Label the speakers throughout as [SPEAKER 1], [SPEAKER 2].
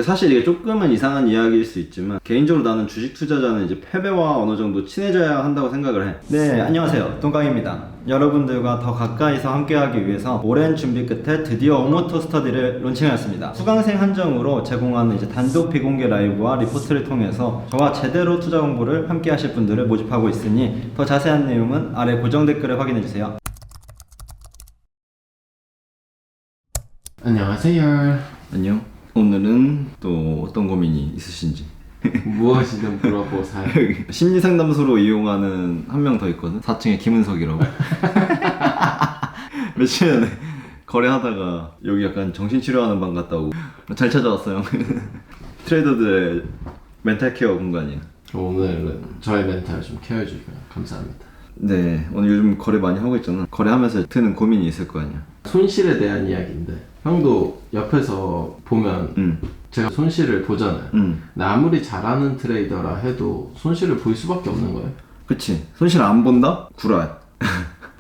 [SPEAKER 1] 사실 이게 조금은 이상한 이야기일 수 있지만 개인적으로 나는 주식 투자자는 이제 패배와 어느 정도 친해져야 한다고 생각을 해. 네, 안녕하세요. 동강입니다. 여러분들과 더 가까이서 함께하기 위해서 오랜 준비 끝에 드디어 오모토 스터디를 론칭하였습니다. 수강생 한정으로 제공하는 이제 단독 비공개 라이브와 리포트를 통해서 저와 제대로 투자 공부를 함께 하실 분들을 모집하고 있으니 더 자세한 내용은 아래 고정 댓글을 확인해주세요.
[SPEAKER 2] 안녕하세요.
[SPEAKER 1] 안녕. 오늘은 또 어떤 고민이 있으신지.
[SPEAKER 2] 무엇이든 물어보세요.
[SPEAKER 1] 심리상담소로 이용하는 한 명 더 있거든. 4층에 김은석이라고. 며칠 전에 거래하다가 여기 약간 정신치료하는 방 갔다 오고 잘 찾아왔어요. 트레이더들의 멘탈 케어 공간이에요.
[SPEAKER 2] 오늘은 저의 멘탈을 좀 케어해주시면 감사합니다.
[SPEAKER 1] 네, 오늘 요즘 거래 많이 하고 있잖아. 거래하면서 드는 고민이 있을 거 아니야.
[SPEAKER 2] 손실에 대한 이야기인데 형도 옆에서 보면 제가 손실을 보잖아요. 근데 아무리 잘하는 트레이더라 해도 손실을 볼 수밖에 없는 거예요.
[SPEAKER 1] 그치. 손실 안 본다? 구라야.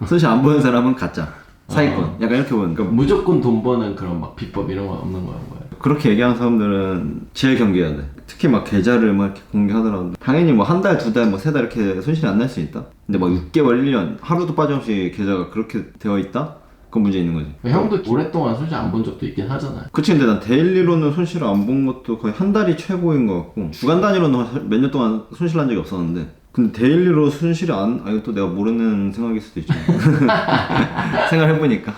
[SPEAKER 1] 손실 안 보는 사람은 가짜. 사기꾼. 약간 이렇게 보는. 그러니까
[SPEAKER 2] 무조건 돈 버는 그런 막 비법 이런 건 없는 거예요.
[SPEAKER 1] 그렇게 얘기하는 사람들은 제일 경계해야 돼. 특히 막 계좌를 막 이렇게 공개하더라도 당연히 뭐 한 달, 두 달, 뭐 세 달 이렇게 손실이 안 날 수 있다. 근데 막 6개월, 1년 하루도 빠짐없이 계좌가 그렇게 되어 있다? 그건 문제 있는 거지.
[SPEAKER 2] 형도 오랫동안 손실 안 본 적도 있긴 하잖아요.
[SPEAKER 1] 그치. 근데 난 데일리로는 손실을 안 본 것도 거의 한 달이 최고인 것 같고 주간 단위로는 몇 년 동안 손실 난 적이 없었는데 근데 데일리로 손실이 이거 또 내가 모르는 생각일 수도 있죠. 생각해보니까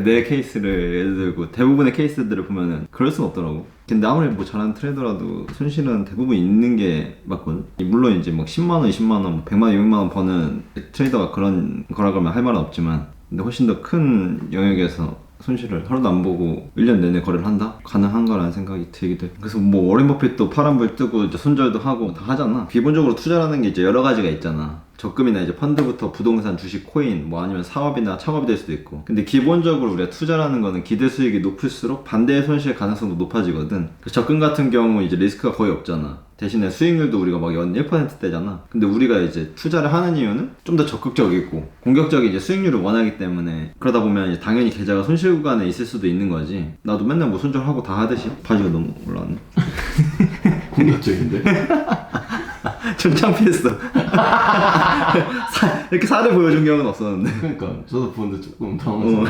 [SPEAKER 1] 내 케이스를 예를 들고 대부분의 케이스들을 보면은 그럴 순 없더라고. 근데 아무리 뭐 잘하는 트레이더라도 손실은 대부분 있는 게 맞거든. 물론 이제 막 10만원, 20만원, 뭐 100만원, 200만원 버는 트레이더가 그런 거라 그러면 할 말은 없지만 근데 훨씬 더 큰 영역에서 손실을 하루도 안 보고 1년 내내 거래를 한다? 가능한가라는 생각이 들기도 해. 그래서 뭐 워렌 버핏도 파란불 뜨고 이제 손절도 하고 다 하잖아. 기본적으로 투자라는 게 이제 여러 가지가 있잖아. 적금이나 이제 펀드부터 부동산, 주식, 코인, 뭐 아니면 사업이나 창업이 될 수도 있고. 근데 기본적으로 우리가 투자라는 거는 기대 수익이 높을수록 반대의 손실 가능성도 높아지거든. 적금 같은 경우 이제 리스크가 거의 없잖아. 대신에 수익률도 우리가 막 연 1%대잖아. 근데 우리가 이제 투자를 하는 이유는 좀 더 적극적이고 공격적인 이제 수익률을 원하기 때문에 그러다 보면 이제 당연히 계좌가 손실 구간에 있을 수도 있는 거지. 나도 맨날 뭐 손절하고 다 하듯이. 바지가 너무 올라왔네.
[SPEAKER 2] 공격적인데?
[SPEAKER 1] 좀 창피했어. 이렇게 살을 보여준 경우는 없었는데.
[SPEAKER 2] 그러니까 저도 보는데 조금 당황스러워.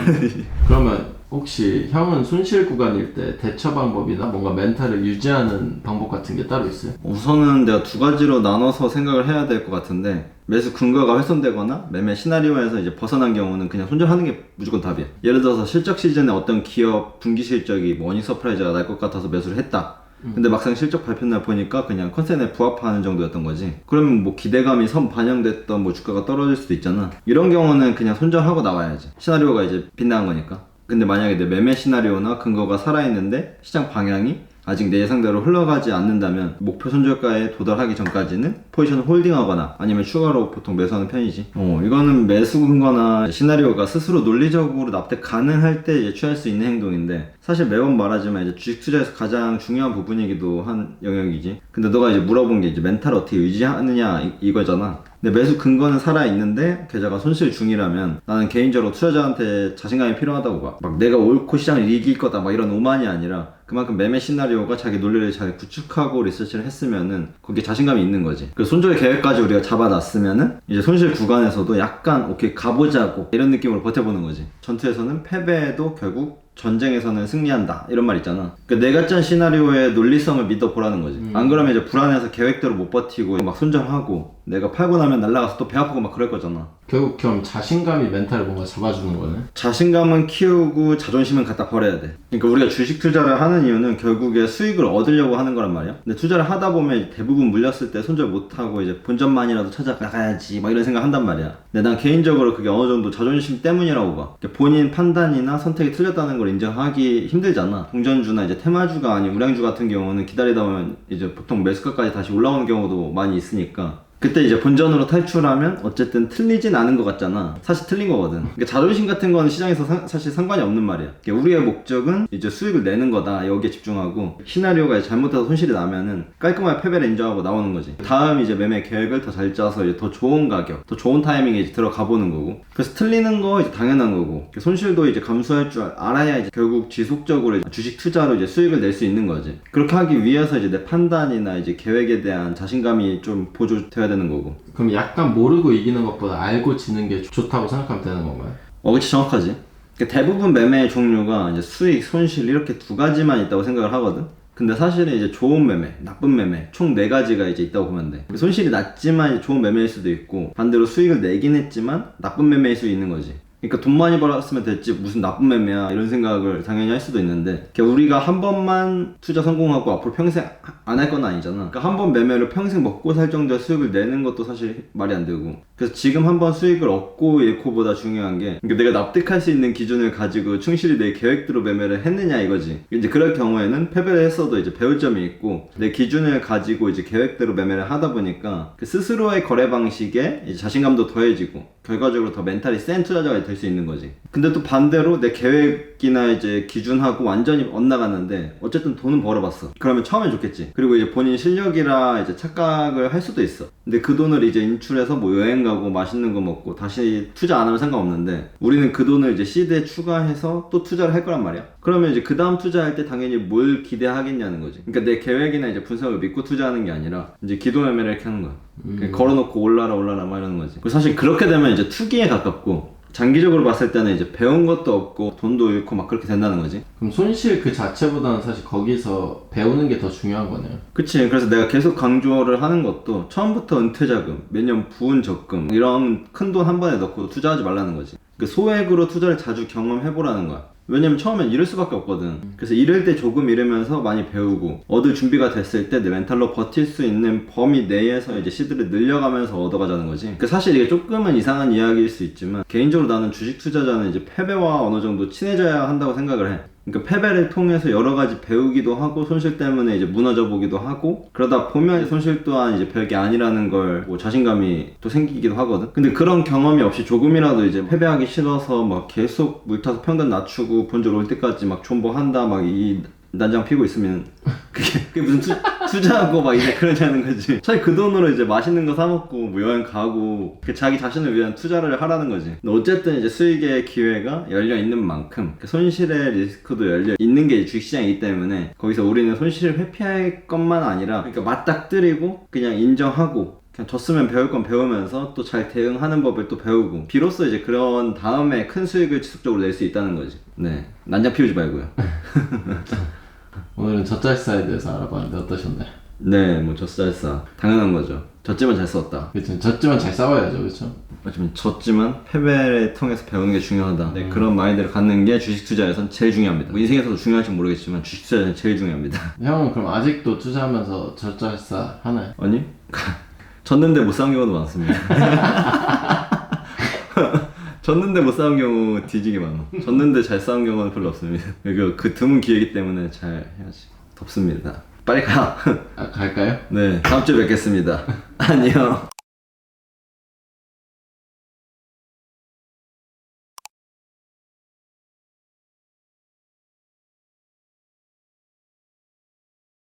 [SPEAKER 2] 그러면 혹시 형은 손실 구간일 때 대처 방법이나 뭔가 멘탈을 유지하는 방법 같은 게 따로 있어요?
[SPEAKER 1] 우선은 내가 두 가지로 나눠서 생각을 해야 될 것 같은데 매수 근거가 훼손되거나 매매 시나리오에서 이제 벗어난 경우는 그냥 손절하는 게 무조건 답이야. 예를 들어서 실적 시즌에 어떤 기업 분기 실적이 뭐 어닝 서프라이즈가 날 것 같아서 매수를 했다. 근데 막상 실적 발표 날 보니까 그냥 컨센에 부합하는 정도였던 거지. 그러면 뭐 기대감이 선 반영됐던 뭐 주가가 떨어질 수도 있잖아. 이런 경우는 그냥 손절하고 나와야지. 시나리오가 이제 빗나간 거니까. 근데 만약에 내 매매 시나리오나 근거가 살아있는데 시장 방향이 아직 내 예상대로 흘러가지 않는다면 목표 손절가에 도달하기 전까지는 포지션을 홀딩하거나 아니면 추가로 보통 매수하는 편이지. 이거는 매수 근거나 시나리오가 스스로 논리적으로 납득 가능할 때 이제 취할 수 있는 행동인데 사실 매번 말하지만 이제 주식 투자에서 가장 중요한 부분이기도 한 영역이지. 근데 너가 이제 물어본 게 이제 멘탈을 어떻게 유지하느냐 이거잖아. 근데 매수 근거는 살아있는데 계좌가 손실 중이라면 나는 개인적으로 투자자한테 자신감이 필요하다고 봐. 막 내가 옳고 시장을 이길 거다 막 이런 오만이 아니라 그만큼 매매 시나리오가 자기 논리를 잘 구축하고 리서치를 했으면은 거기에 자신감이 있는 거지. 그 손절 계획까지 우리가 잡아놨으면은 이제 손실 구간에서도 약간 오케이 가보자고 이런 느낌으로 버텨보는 거지. 전투에서는 패배해도 결국 전쟁에서는 승리한다 이런 말 있잖아. 그러니까 내가 짠 시나리오의 논리성을 믿어보라는 거지. 안 그러면 이제 불안해서 계획대로 못 버티고 막 손절하고 내가 팔고 나면 날라가서 또 배 아프고 막 그럴 거잖아.
[SPEAKER 2] 결국 그럼 자신감이 멘탈을 뭔가 잡아주는 거네?
[SPEAKER 1] 자신감은 키우고 자존심은 갖다 버려야 돼. 그러니까 우리가 주식 투자를 하는 이유는 결국에 수익을 얻으려고 하는 거란 말이야. 근데 투자를 하다 보면 대부분 물렸을 때 손절 못하고 이제 본전만이라도 찾아가야지 막 이런 생각 한단 말이야. 근데 난 개인적으로 그게 어느 정도 자존심 때문이라고 봐. 그러니까 본인 판단이나 선택이 틀렸다는 걸 인정하기 힘들잖아. 동전주나 이제 테마주가 아닌 우량주 같은 경우는 기다리다 보면 이제 보통 매수가까지 다시 올라오는 경우도 많이 있으니까 그때 이제 본전으로 탈출하면 어쨌든 틀리진 않은 것 같잖아. 사실 틀린 거거든. 그러니까 자존심 같은 거는 시장에서 사실 상관이 없는 말이야. 그러니까 우리의 목적은 이제 수익을 내는 거다. 여기에 집중하고 시나리오가 잘못해서 손실이 나면은 깔끔하게 패배를 인정하고 나오는 거지. 다음 이제 매매 계획을 더 잘 짜서 이제 더 좋은 가격, 더 좋은 타이밍에 이제 들어가 보는 거고. 그래서 틀리는 거 이제 당연한 거고. 손실도 이제 감수할 줄 알아야 이제 결국 지속적으로 이제 주식 투자로 이제 수익을 낼 수 있는 거지. 그렇게 하기 위해서 이제 내 판단이나 이제 계획에 대한 자신감이 좀 보조돼야 되는 거고.
[SPEAKER 2] 그럼 약간 모르고 이기는 것보다 알고 지는 게 좋다고 생각하면 되는 건가요?
[SPEAKER 1] 그치, 정확하지. 그러니까 대부분 매매의 종류가 이제 수익, 손실 이렇게 두 가지만 있다고 생각을 하거든. 근데 사실은 이제 좋은 매매, 나쁜 매매 총 4가지가 이제 있다고 보면 돼. 손실이 낮지만 이제 좋은 매매일 수도 있고, 반대로 수익을 내긴 했지만 나쁜 매매일 수 있는 거지. 그러니까 돈 많이 벌었으면 됐지 무슨 나쁜 매매야 이런 생각을 당연히 할 수도 있는데, 그러니까 우리가 한 번만 투자 성공하고 앞으로 평생 안 할 건 아니잖아. 그러니까 한 번 매매로 평생 먹고 살 정도의 수익을 내는 것도 사실 말이 안 되고, 그래서 지금 한 번 수익을 얻고 잃고보다 중요한 게, 그러니까 내가 납득할 수 있는 기준을 가지고 충실히 내 계획대로 매매를 했느냐 이거지. 이제 그럴 경우에는 패배를 했어도 이제 배울 점이 있고, 내 기준을 가지고 이제 계획대로 매매를 하다 보니까 그 스스로의 거래 방식에 이제 자신감도 더해지고 결과적으로 더 멘탈이 센 투자자가 될 수 있는 거지. 근데 또 반대로 내 계획이나 이제 기준하고 완전히 엇나갔는데 어쨌든 돈은 벌어봤어. 그러면 처음엔 좋겠지. 그리고 이제 본인 실력이라 이제 착각을 할 수도 있어. 근데 그 돈을 이제 인출해서 뭐 여행 가고 맛있는 거 먹고 다시 투자 안 하면 상관없는데, 우리는 그 돈을 이제 시드에 추가해서 또 투자를 할 거란 말이야. 그러면 이제 그 다음 투자할 때 당연히 뭘 기대하겠냐는 거지. 그러니까 내 계획이나 이제 분석을 믿고 투자하는 게 아니라 이제 기도 매매를 이렇게 하는 거야. 그냥 걸어놓고 올라라 막 이러는 거지. 사실 그렇게 되면 이제 투기에 가깝고, 장기적으로 봤을 때는 이제 배운 것도 없고 돈도 잃고 막 그렇게 된다는 거지.
[SPEAKER 2] 그럼 손실 그 자체보다는 사실 거기서 배우는 게 더 중요한 거네요.
[SPEAKER 1] 그치. 그래서 내가 계속 강조를 하는 것도 처음부터 은퇴자금, 매년 부은 적금 이런 큰 돈 한 번에 넣고 투자하지 말라는 거지. 그 소액으로 투자를 자주 경험해보라는 거야. 왜냐면 처음엔 잃을 수밖에 없거든. 그래서 잃을 때 조금 잃으면서 많이 배우고, 얻을 준비가 됐을 때 내 멘탈로 버틸 수 있는 범위 내에서 이제 시드를 늘려가면서 얻어가자는 거지. 그 사실 이게 조금은 이상한 이야기일 수 있지만, 개인적으로 나는 주식 투자자는 이제 패배와 어느 정도 친해져야 한다고 생각을 해. 그러니까 패배를 통해서 여러 가지 배우기도 하고, 손실 때문에 이제 무너져 보기도 하고, 그러다 보면 손실 또한 이제 별게 아니라는 걸 뭐 자신감이 또 생기기도 하거든. 근데 그런 경험이 없이 조금이라도 이제 패배하기 싫어서 막 계속 물타서 평단 낮추고 본전 올 때까지 막 존버한다 막 이 난장 피고 있으면 그게 무슨 투자하고 막 이제 그러냐는 거지. 차라리 그 돈으로 이제 맛있는 거 사 먹고 뭐 여행 가고 자기 자신을 위한 투자를 하라는 거지. 근데 어쨌든 이제 수익의 기회가 열려 있는 만큼 그 손실의 리스크도 열려 있는 게 주식시장이기 때문에, 거기서 우리는 손실을 회피할 것만 아니라 그러니까 맞닥뜨리고 그냥 인정하고, 그냥 졌으면 배울 건 배우면서 또 잘 대응하는 법을 또 배우고, 비로소 이제 그런 다음에 큰 수익을 지속적으로 낼 수 있다는 거지. 네, 난장 피우지 말고요.
[SPEAKER 2] 오늘은 젖잘싸에 대해서 알아봤는데 어떠셨나요?
[SPEAKER 1] 네, 뭐 젖잘싸 당연한 거죠. 졌지만 잘 썼다.
[SPEAKER 2] 그렇죠. 졌지만 잘 싸워야죠, 그렇죠?
[SPEAKER 1] 어쩌면 졌지만 패배를 통해서 배우는 게 중요하다. 네, 그런 마인드를 갖는 게 주식 투자에선 제일 중요합니다. 뭐 인생에서도 중요할지 모르겠지만 주식 투자에는 제일 중요합니다.
[SPEAKER 2] 형은 그럼 아직도 투자하면서 젖잘싸 하나요?
[SPEAKER 1] 아니? 졌는데 못 싸운 경우도 많습니다. 졌는데 못 싸운 경우 뒤지게 많아. 졌는데 잘 싸운 경우는 별로 없습니다. 그 드문 기회이기 때문에 잘 해야지. 덥습니다. 빨리 가.
[SPEAKER 2] 갈까요?
[SPEAKER 1] 네, 다음 주에 뵙겠습니다. 안녕.